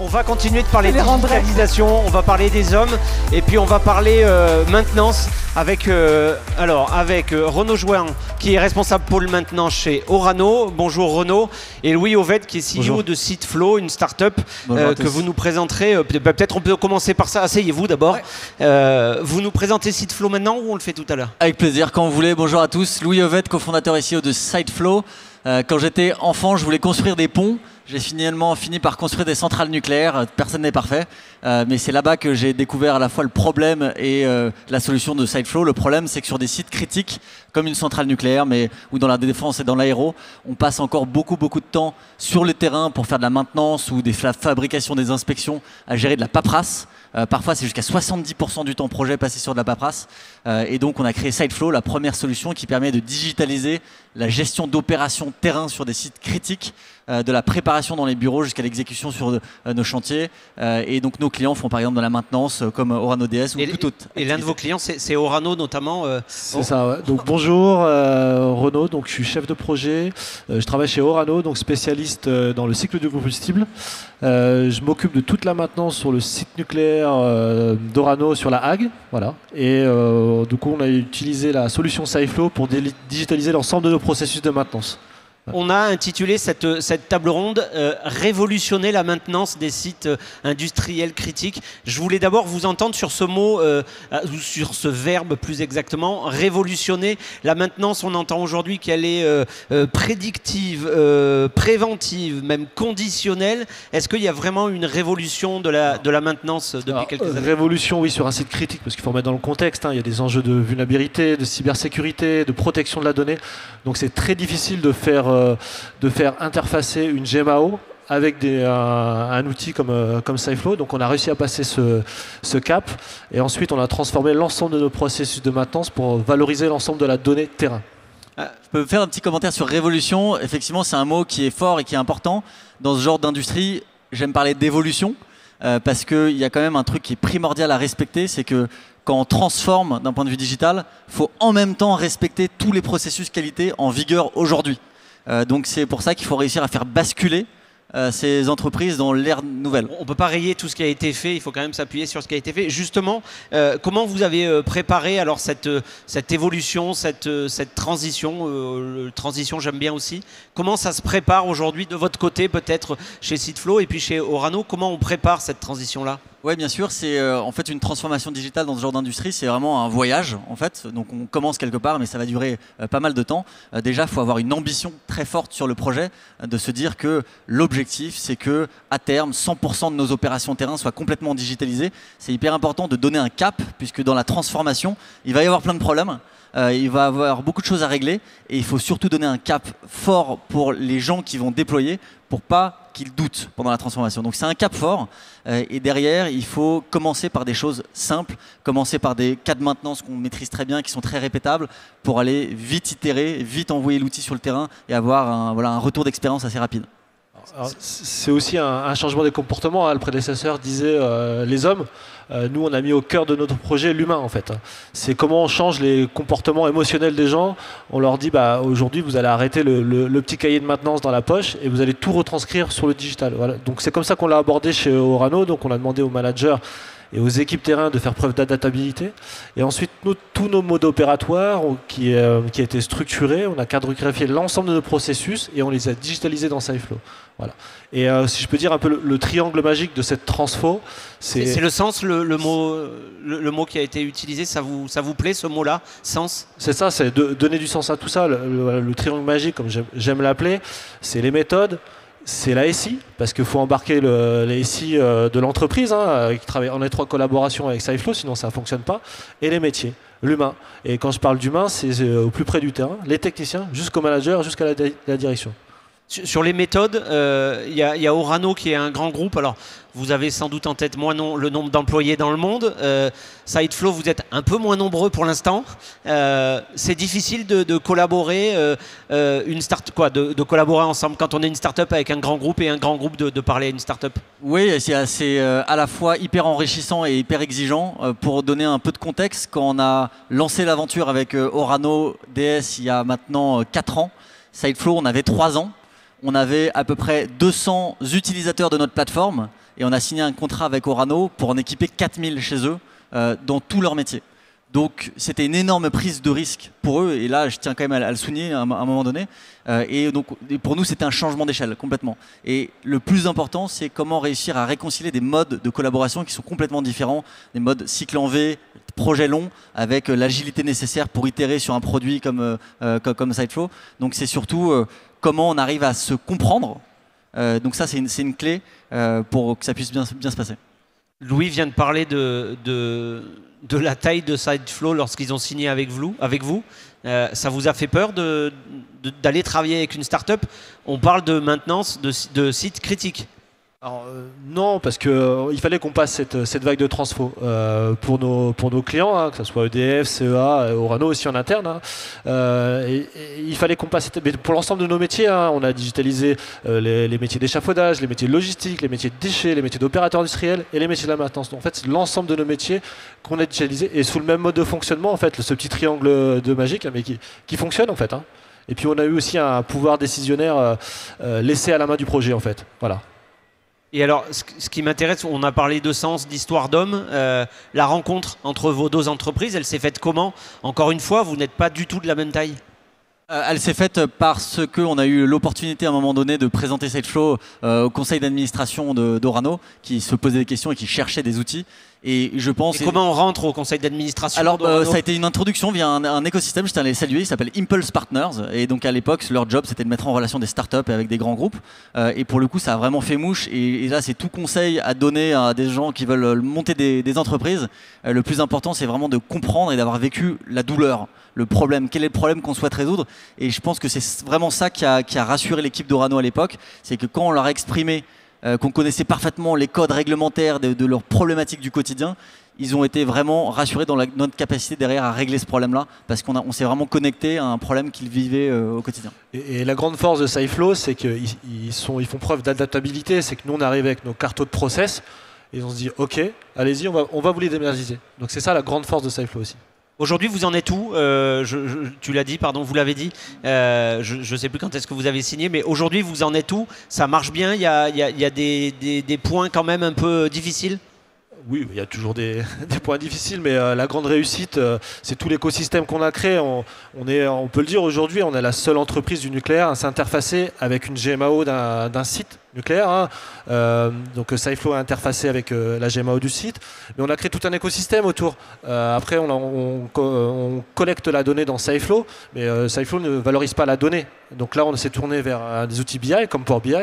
On va continuer de parler de Les rendre. digitalisation, on va parler des hommes et puis on va parler maintenance avec, avec Renaud Jouin qui est responsable pôle maintenance chez Orano. Bonjour Renaud. Et Louis Ovette qui est CEO Bonjour. de Seatflow, une start-up que vous nous présenterez. Peut-être on peut commencer par ça. Asseyez-vous d'abord. Ouais. Vous nous présentez Seatflow maintenant ou on le fait tout à l'heure? Avec plaisir, quand vous voulez. Bonjour à tous. Louis Ovette, cofondateur et CEO de Seatflow. Quand j'étais enfant, je voulais construire des ponts. J'ai finalement fini par construire des centrales nucléaires. Personne n'est parfait. Mais c'est là-bas que j'ai découvert à la fois le problème et la solution de Seatflow. Le problème, c'est que sur des sites critiques, comme une centrale nucléaire, mais ou dans la défense et dans l'aéro, on passe encore beaucoup de temps sur le terrain pour faire de la maintenance ou des fabrications, des inspections, à gérer de la paperasse. Parfois, c'est jusqu'à 70% du temps projet passé sur de la paperasse. Et donc, on a créé Seatflow, la première solution qui permet de digitaliser la gestion d'opérations terrain sur des sites critiques, de la préparation dans les bureaux jusqu'à l'exécution sur nos chantiers. Et donc, nos clients font par exemple de la maintenance comme Orano DS ou tout autre. Et l'un de vos clients, c'est Orano notamment. C'est ça, ouais. Donc bonjour, Renaud, donc je suis chef de projet. Je travaille chez Orano, donc spécialiste dans le cycle du combustible. Je m'occupe de toute la maintenance sur le site nucléaire d'Orano sur la Hague. Voilà. Et du coup, on a utilisé la solution Seatflow pour digitaliser l'ensemble de nos processus de maintenance. On a intitulé cette table ronde révolutionner la maintenance des sites industriels critiques. Je voulais d'abord vous entendre sur ce mot, ou sur ce verbe plus exactement, révolutionner la maintenance. On entend aujourd'hui qu'elle est prédictive, préventive, même conditionnelle. Est-ce qu'il y a vraiment une révolution de la maintenance depuis quelques années? Révolution, oui, sur un site critique, parce qu'il faut remettre dans le contexte. Il y a des enjeux de vulnérabilité, de cybersécurité, de protection de la donnée. Donc c'est très difficile de faire interfacer une GMAO avec un outil comme Seatflow. Donc on a réussi à passer ce cap et ensuite on a transformé l'ensemble de nos processus de maintenance pour valoriser l'ensemble de la donnée terrain. Je peux faire un petit commentaire sur révolution. Effectivement, c'est un mot qui est fort et qui est important. Dans ce genre d'industrie, j'aime parler d'évolution parce qu'il y a quand même un truc qui est primordial à respecter, c'est que quand on transforme d'un point de vue digital, il faut en même temps respecter tous les processus qualité en vigueur aujourd'hui. Donc c'est pour ça qu'il faut réussir à faire basculer ces entreprises dans l'ère nouvelle. On ne peut pas rayer tout ce qui a été fait, il faut quand même s'appuyer sur ce qui a été fait. Justement, comment vous avez préparé alors cette évolution, cette transition, transition j'aime bien aussi. Comment ça se prépare aujourd'hui de votre côté, peut-être chez Seatflow et puis chez Orano, comment on prépare cette transition-là? Oui, bien sûr, c'est en fait une transformation digitale dans ce genre d'industrie, c'est vraiment un voyage en fait. Donc on commence quelque part, mais ça va durer pas mal de temps. Déjà, il faut avoir une ambition très forte sur le projet, de se dire que l'objectif, c'est que à terme, 100% de nos opérations terrain soient complètement digitalisées. C'est hyper important de donner un cap, puisque dans la transformation, il va y avoir plein de problèmes. Il va y avoir beaucoup de choses à régler et il faut surtout donner un cap fort pour les gens qui vont déployer pour pas qu'ils doutent pendant la transformation. Donc c'est un cap fort et derrière il faut commencer par des choses simples, commencer par des cas de maintenance qu'on maîtrise très bien, qui sont très répétables pour aller vite itérer, vite envoyer l'outil sur le terrain et avoir un retour d'expérience assez rapide. C'est aussi un changement des comportements. Le prédécesseur disait les hommes. Nous, on a mis au cœur de notre projet l'humain, en fait. C'est comment on change les comportements émotionnels des gens. On leur dit, aujourd'hui, vous allez arrêter le petit cahier de maintenance dans la poche et vous allez tout retranscrire sur le digital. Voilà. Donc, c'est comme ça qu'on l'a abordé chez Orano. Donc, on a demandé aux managers et aux équipes terrain de faire preuve d'adaptabilité. Et ensuite, tous nos modes opératoires qui a été structuré, on a cartographié l'ensemble de nos processus et on les a digitalisés dans Seatflow. Voilà. Et si je peux dire un peu le triangle magique de cette transfo, c'est le sens, le mot qui a été utilisé, ça vous plaît ce mot-là, sens? C'est ça, c'est donner du sens à tout ça. Le triangle magique, comme j'aime l'appeler, c'est les méthodes. C'est la SI, parce qu'il faut embarquer les SI de l'entreprise, qui travaille en étroite collaboration avec Seatflow, sinon ça ne fonctionne pas, et les métiers, l'humain. Et quand je parle d'humain, c'est au plus près du terrain, les techniciens, jusqu'au manager, jusqu'à la direction. Sur les méthodes, il y a Orano qui est un grand groupe. Alors, vous avez sans doute en tête le nombre d'employés dans le monde. Seatflow, vous êtes un peu moins nombreux pour l'instant. C'est difficile de collaborer, de collaborer ensemble quand on est une start-up avec un grand groupe et un grand groupe de parler à une start-up. Oui, c'est à la fois hyper enrichissant et hyper exigeant. Pour donner un peu de contexte, quand on a lancé l'aventure avec Orano DS il y a maintenant 4 ans, Seatflow, on avait 3 ans. On avait à peu près 200 utilisateurs de notre plateforme et on a signé un contrat avec Orano pour en équiper 4000 chez eux dans tous leurs métiers. Donc c'était une énorme prise de risque pour eux, et là je tiens quand même à le souligner à un moment donné. Et donc pour nous c'était un changement d'échelle complètement. Et le plus important c'est comment réussir à réconcilier des modes de collaboration qui sont complètement différents, des modes cycle en V, projet long, avec l'agilité nécessaire pour itérer sur un produit comme Sideflow. Donc c'est surtout comment on arrive à se comprendre. Donc ça c'est une clé pour que ça puisse bien se passer. Louis vient de parler de la taille de Sideflow lorsqu'ils ont signé avec vous. Ça vous a fait peur d'aller travailler avec une start-up? On parle de maintenance de sites critiques. Alors, non, parce qu'il fallait qu'on passe cette vague de transfo pour nos clients, hein, que ce soit EDF, CEA, Orano aussi en interne. Hein. Et il fallait qu'on passe mais pour l'ensemble de nos métiers. Hein, on a digitalisé les métiers d'échafaudage, les métiers de logistique, les métiers de déchets, les métiers d'opérateurs industriels et les métiers de la maintenance. Donc, en fait, c'est l'ensemble de nos métiers qu'on a digitalisé et sous le même mode de fonctionnement, en fait, ce petit triangle de magique, hein, mais qui fonctionne en fait. Hein. Et puis on a eu aussi un pouvoir décisionnaire laissé à la main du projet, en fait. Voilà. Et alors, ce qui m'intéresse, on a parlé de sens, d'histoire d'homme. La rencontre entre vos deux entreprises, elle s'est faite comment? Encore une fois, vous n'êtes pas du tout de la même taille. Elle s'est faite parce qu'on a eu l'opportunité à un moment donné de présenter Sideflow au conseil d'administration d'Orano, qui se posait des questions et qui cherchait des outils. Et je pense. Et comment on rentre au conseil d'administration? Alors, ça a été une introduction via un écosystème. Je tiens à les saluer. Il s'appelle Impulse Partners. Et donc, à l'époque, leur job, c'était de mettre en relation des startups avec des grands groupes. Et pour le coup, ça a vraiment fait mouche. Et là, c'est tout conseil à donner à des gens qui veulent monter des entreprises. Le plus important, c'est vraiment de comprendre et d'avoir vécu la douleur, le problème. Quel est le problème qu'on souhaite résoudre? Et je pense que c'est vraiment ça qui a rassuré l'équipe d'Orano à l'époque. C'est que quand on leur a exprimé qu'on connaissait parfaitement les codes réglementaires de leurs problématiques du quotidien, ils ont été vraiment rassurés dans notre capacité derrière à régler ce problème-là, parce qu'on s'est vraiment connecté à un problème qu'ils vivaient au quotidien. Et la grande force de Sideflow, c'est qu'ils font preuve d'adaptabilité. C'est que nous, on arrive avec nos cartos de process et on se dit, ok, allez-y, on va vous les démerdiser. Donc c'est ça la grande force de Sideflow aussi. Aujourd'hui, vous en êtes où? Tu l'as dit, pardon, vous l'avez dit. Je ne sais plus quand est-ce que vous avez signé, mais aujourd'hui, vous en êtes où? Ça marche bien? Il y a des points quand même un peu difficiles? Oui, il y a toujours des points difficiles, mais la grande réussite, c'est tout l'écosystème qu'on a créé. On peut le dire aujourd'hui, on est la seule entreprise du nucléaire à s'interfacer avec une GMAO d'un site nucléaire. Hein. Donc Sideflow est interfacé avec la GMAO du site, mais on a créé tout un écosystème autour. Après, on collecte la donnée dans Sideflow, mais Sideflow ne valorise pas la donnée. Donc là, on s'est tourné vers des outils BI comme Power BI,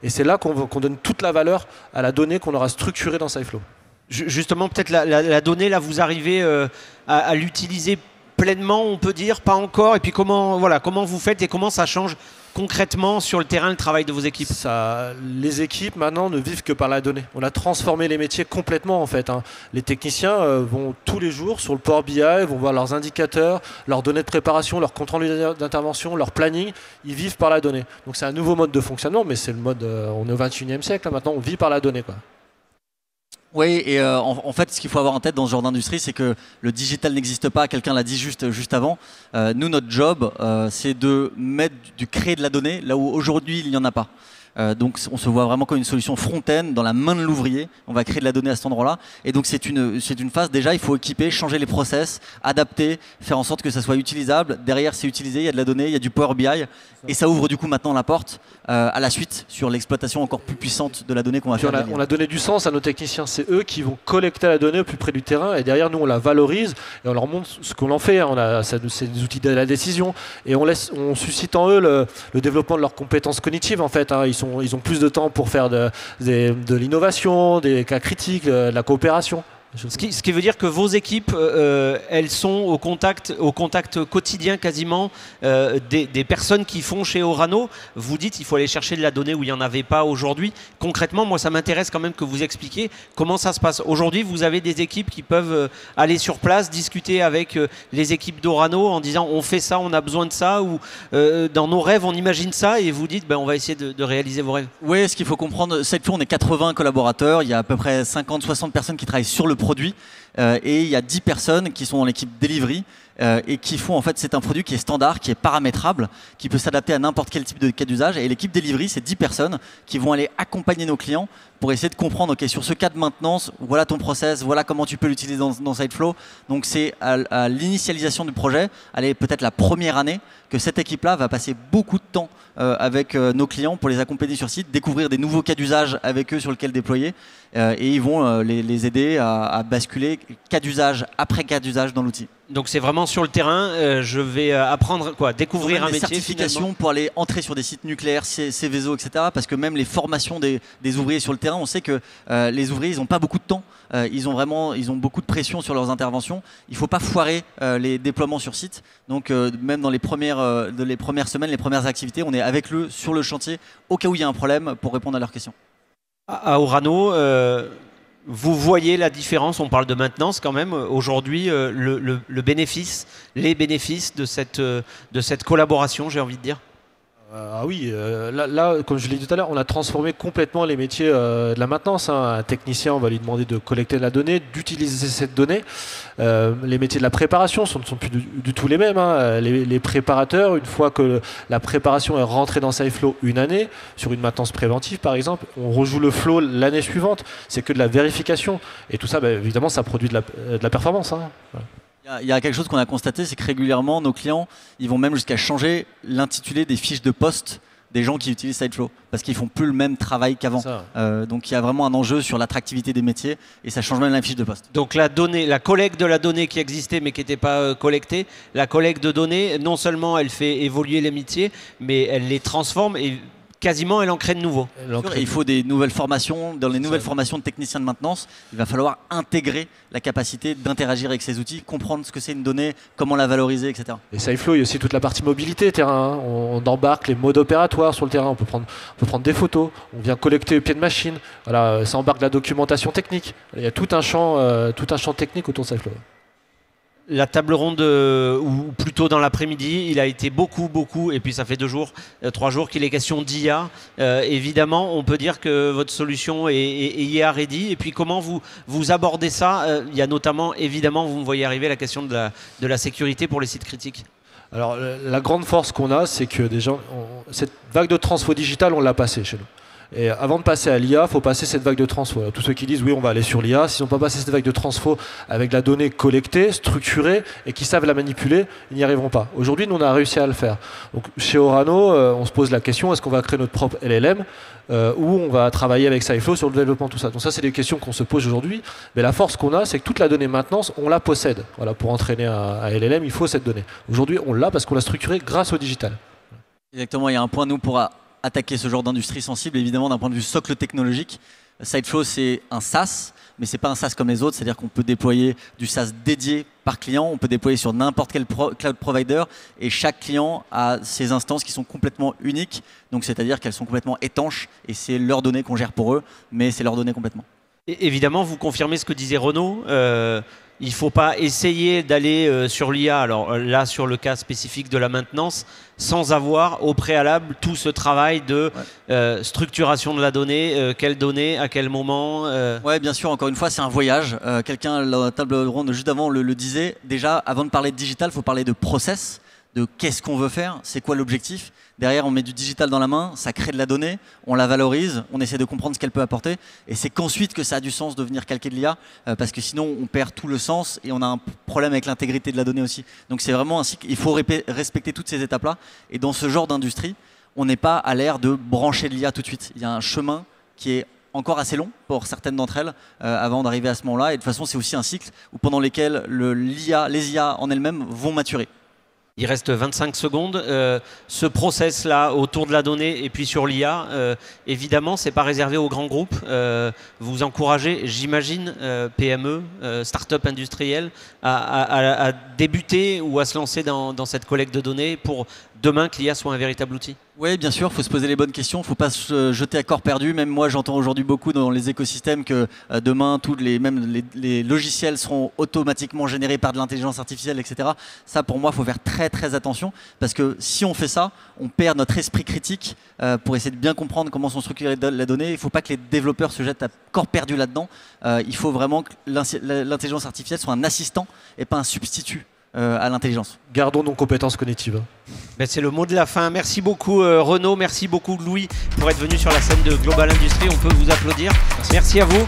et c'est là qu'on donne toute la valeur à la donnée qu'on aura structurée dans Sideflow. Justement, peut-être la donnée, là, vous arrivez à l'utiliser pleinement, on peut dire, pas encore. Et puis comment vous faites et comment ça change concrètement sur le terrain le travail de vos équipes? Les équipes maintenant ne vivent que par la donnée. On a transformé les métiers complètement en fait. Hein. Les techniciens vont tous les jours sur le Power BI, vont voir leurs indicateurs, leurs données de préparation, leur compte rendu d'intervention, leur planning. Ils vivent par la donnée. Donc c'est un nouveau mode de fonctionnement, mais c'est le mode. On est au XXIe siècle. Là, maintenant, on vit par la donnée, quoi. Oui, et en fait, ce qu'il faut avoir en tête dans ce genre d'industrie, c'est que le digital n'existe pas. Quelqu'un l'a dit juste avant. Nous, notre job, c'est de créer de la donnée là où aujourd'hui il n'y en a pas. Donc on se voit vraiment comme une solution front-end dans la main de l'ouvrier. On va créer de la donnée à cet endroit-là. Et donc c'est une phase, déjà il faut équiper, changer les process, adapter, faire en sorte que ça soit utilisable. Derrière c'est utilisé, il y a de la donnée, il y a du Power BI. Et ça ouvre du coup maintenant la porte à la suite sur l'exploitation encore plus puissante de la donnée qu'on va faire. On a donné du sens à nos techniciens. C'est eux qui vont collecter la donnée au plus près du terrain. Et derrière nous on la valorise et on leur montre ce qu'on en fait. C'est des outils de la décision. Et on suscite en eux le développement de leurs compétences cognitives en fait. Hein. Ils ont plus de temps pour faire de l'innovation, des cas critiques, de la coopération. Ce qui veut dire que vos équipes, elles sont au contact quotidien quasiment des personnes qui font chez Orano. Vous dites qu'il faut aller chercher de la donnée où il n'y en avait pas aujourd'hui. Concrètement, moi ça m'intéresse quand même que vous expliquiez comment ça se passe. Aujourd'hui, vous avez des équipes qui peuvent aller sur place, discuter avec les équipes d'Orano en disant on fait ça, on a besoin de ça, ou dans nos rêves on imagine ça, et vous dites on va essayer de réaliser vos rêves. Oui, ce qu'il faut comprendre, Sideflow, on est 80 collaborateurs, il y a à peu près 50-60 personnes qui travaillent sur le produit. et il y a 10 personnes qui sont dans l'équipe delivery et qui font, en fait, c'est un produit qui est standard, qui est paramétrable, qui peut s'adapter à n'importe quel type de cas d'usage. Et l'équipe delivery, c'est 10 personnes qui vont aller accompagner nos clients pour essayer de comprendre, ok, sur ce cas de maintenance, voilà ton process, voilà comment tu peux l'utiliser dans SideFlow. Donc c'est à l'initialisation du projet, allez, peut-être la première année, que cette équipe-là va passer beaucoup de temps avec nos clients pour les accompagner sur site, découvrir des nouveaux cas d'usage avec eux sur lesquels déployer, et ils vont les aider à basculer cas d'usage après cas d'usage dans l'outil. Donc c'est vraiment sur le terrain, je vais apprendre quoi, découvrir un métier. Certifications finalement. pour aller entrer sur des sites nucléaires, Céveso, etc. Parce que même les formations des ouvriers sur le terrain, on sait que les ouvriers, ils n'ont pas beaucoup de temps. Ils ont beaucoup de pression sur leurs interventions. Il ne faut pas foirer les déploiements sur site. Donc même dans les premières semaines, les premières activités, on est avec eux sur le chantier au cas où il y a un problème pour répondre à leurs questions. À Orano, vous voyez la différence, on parle de maintenance quand même, aujourd'hui, le bénéfice, les bénéfices de cette collaboration, j'ai envie de dire. Ah oui, là, comme je l'ai dit tout à l'heure, on a transformé complètement les métiers de la maintenance. Un technicien, on va lui demander de collecter de la donnée, d'utiliser cette donnée. Les métiers de la préparation ne sont plus du tout les mêmes. Les préparateurs, une fois que la préparation est rentrée dans SideFlow une année, sur une maintenance préventive par exemple, on rejoue le flow l'année suivante. C'est que de la vérification. Et tout ça, évidemment, ça produit de la performance. Voilà. Il y a quelque chose qu'on a constaté, c'est que régulièrement, nos clients, ils vont même jusqu'à changer l'intitulé des fiches de poste des gens qui utilisent SideFlow, parce qu'ils font plus le même travail qu'avant. Donc il y a vraiment un enjeu sur l'attractivité des métiers, et ça change même la fiche de poste. Donc la collecte de la donnée qui existait mais qui n'était pas collectée, la collecte de données, non seulement elle fait évoluer les métiers, mais elle les transforme et quasiment elle en crée de nouveaux. Il faut des nouvelles formations. Dans les nouvelles formations de techniciens de maintenance, il va falloir intégrer la capacité d'interagir avec ces outils, comprendre ce que c'est une donnée, comment la valoriser, etc. Et SideFlow, il y a aussi toute la partie mobilité terrain. On embarque les modes opératoires sur le terrain, on peut prendre des photos, on vient collecter au pied de machine. Voilà, ça embarque de la documentation technique. Il y a tout un champ technique autour de SideFlow. La table ronde, ou plutôt dans l'après-midi, il a été beaucoup, et puis ça fait 3 jours qu'il est question d'IA. Évidemment, on peut dire que votre solution est IA ready. Et puis comment vous abordez ça? Il y a notamment, évidemment, vous me voyez arriver, la question de la sécurité pour les sites critiques. Alors la grande force qu'on a, c'est que déjà, cette vague de transfo digital, on l'a passée chez nous. Et avant de passer à l'IA, il faut passer cette vague de transfo. Tous ceux qui disent oui, on va aller sur l'IA, s'ils n'ont pas passé cette vague de transfo avec la donnée collectée, structurée et qui savent la manipuler, ils n'y arriveront pas. Aujourd'hui, nous, on a réussi à le faire. Donc, chez Orano, on se pose la question, est-ce qu'on va créer notre propre LLM ou on va travailler avec SideFlow sur le développement, tout ça. Donc ça, c'est des questions qu'on se pose aujourd'hui. Mais la force qu'on a, c'est que toute la donnée maintenance, on la possède. Voilà, pour entraîner un LLM, il faut cette donnée. Aujourd'hui, on l'a parce qu'on l'a structurée grâce au digital. Exactement, il y a un point, nous, pour attaquer ce genre d'industrie sensible, évidemment d'un point de vue socle technologique. SideFlow, c'est un SaaS, mais c'est pas un SaaS comme les autres, c'est-à-dire qu'on peut déployer du SaaS dédié par client, on peut déployer sur n'importe quel cloud provider, et chaque client a ses instances qui sont complètement uniques, donc c'est-à-dire qu'elles sont complètement étanches, et c'est leurs données qu'on gère pour eux, mais c'est leurs données complètement. Et évidemment, vous confirmez ce que disait Renaud. Il ne faut pas essayer d'aller sur l'IA, alors là sur le cas spécifique de la maintenance, sans avoir au préalable tout ce travail de structuration de la donnée, quelle donnée, à quel moment. Oui, bien sûr, encore une fois, c'est un voyage. Quelqu'un à la table ronde juste avant le disait. Déjà, avant de parler de digital, il faut parler de process, de qu'est-ce qu'on veut faire, c'est quoi l'objectif. Derrière, on met du digital dans la main, ça crée de la donnée, on la valorise, on essaie de comprendre ce qu'elle peut apporter. Et c'est qu'ensuite que ça a du sens de venir calquer de l'IA, parce que sinon, on perd tout le sens et on a un problème avec l'intégrité de la donnée aussi. Donc c'est vraiment ainsi qu'il faut respecter toutes ces étapes-là. Et dans ce genre d'industrie, on n'est pas à l'ère de brancher de l'IA tout de suite. Il y a un chemin qui est encore assez long pour certaines d'entre elles avant d'arriver à ce moment-là. Et de toute façon, c'est aussi un cycle où pendant lesquels les IA en elles-mêmes vont maturer. Il reste 25 secondes. Ce process-là autour de la donnée et puis sur l'IA, évidemment, ce n'est pas réservé aux grands groupes. Vous encouragez, j'imagine, PME, start-up industrielles, à débuter ou à se lancer dans cette collecte de données pour demain que l'IA soit un véritable outil? Oui, bien sûr, il faut se poser les bonnes questions, il ne faut pas se jeter à corps perdu. Même moi, j'entends aujourd'hui beaucoup dans les écosystèmes que demain, même les logiciels seront automatiquement générés par de l'intelligence artificielle, etc. Ça, pour moi, il faut faire très très attention, parce que si on fait ça, on perd notre esprit critique pour essayer de bien comprendre comment sont structurées les données. Il ne faut pas que les développeurs se jettent à corps perdu là-dedans. Il faut vraiment que l'intelligence artificielle soit un assistant et pas un substitut à l'intelligence. Gardons nos compétences cognitives. Ben, c'est le mot de la fin. Merci beaucoup Renaud, merci beaucoup Louis pour être venu sur la scène de Global Industries. On peut vous applaudir. Merci à vous.